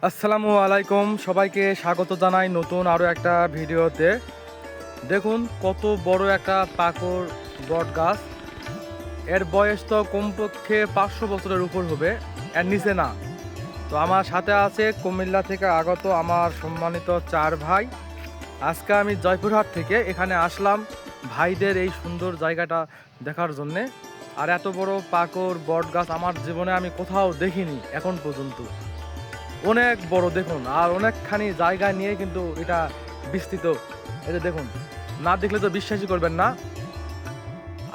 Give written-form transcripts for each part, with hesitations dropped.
আসসালামু আলাইকুম, সবাইকে স্বাগত জানাই নতুন আরও একটা ভিডিওতে। দেখুন কত বড় একটা পাকড় বট গাছ। এর বয়স তো কমপক্ষে 500 বছরের উপর হবে, এর নিচে না। তো আমার সাথে আছে কুমিল্লা থেকে আগত আমার সম্মানিত 4 ভাই। আজকে আমি জয়পুরহাট থেকে এখানে আসলাম ভাইদের এই সুন্দর জায়গাটা দেখার জন্যে। আর এত বড় পাকড় বট গাছ আমার জীবনে আমি কোথাও দেখিনি এখন পর্যন্ত। অনেক বড় দেখুন, আর অনেকখানি জায়গা নিয়ে কিন্তু এটা বিস্তৃত। এই যে দেখুন, না দেখলে তো বিশ্বাসই করবেন না।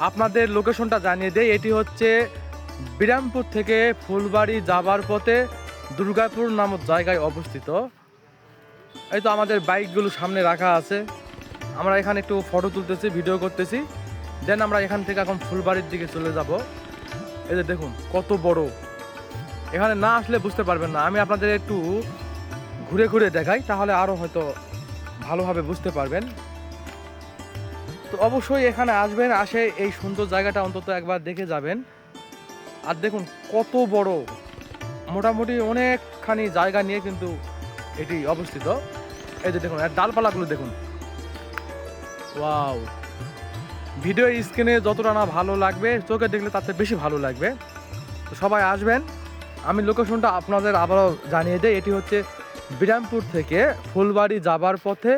আপনাদের লোকেশনটা জানিয়ে দেই, এটি হচ্ছে বিরামপুর থেকে ফুলবাড়ি যাবার পথে দুর্গাপুর নামক জায়গায় অবস্থিত। এই তো আমাদের বাইকগুলো সামনে রাখা আছে, আমরা এখানে একটু ফটো তুলতেছি, ভিডিও করতেছি, দেন আমরা এখান থেকে এখন ফুলবাড়ির দিকে চলে যাব। এই যে দেখুন কত বড়, এখানে না আসলে বুঝতে পারবেন না। আমি আপনাদের একটু ঘুরে ঘুরে দেখাই, তাহলে আরও হয়তো ভালোভাবে বুঝতে পারবেন। তো অবশ্যই এখানে আসবেন, আসে এই সুন্দর জায়গাটা অন্তত একবার দেখে যাবেন। আর দেখুন কত বড়, মোটামুটি অনেকখানি জায়গা নিয়ে কিন্তু এটি অবস্থিত। এই যে দেখুন এর ডালপালাগুলো দেখুন, ওয়াও! ভিডিও স্ক্রিনে যতটা না ভালো লাগবে, চোখে দেখলে তাতে বেশি ভালো লাগবে। তো সবাই আসবেন। আমি লোকেশনটা আপনাদের আবারও জানিয়ে দেই, এটি হচ্ছে বিরামপুর থেকে ফুলবাড়ি যাবার পথে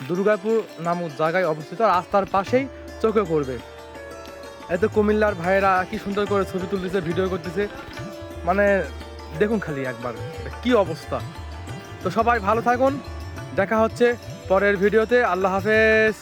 দুর্গাপুর নামক জায়গায় অবস্থিত। রাস্তার পাশেই চোখে পড়বে। এত কুমিল্লার ভাইয়েরা কি সুন্দর করে ছবি তুলতেছে, ভিডিও করতেছে, মানে দেখুন খালি একবার কি অবস্থা। তো সবাই ভালো থাকুন, দেখা হচ্ছে পরের ভিডিওতে। আল্লাহ হাফেজ।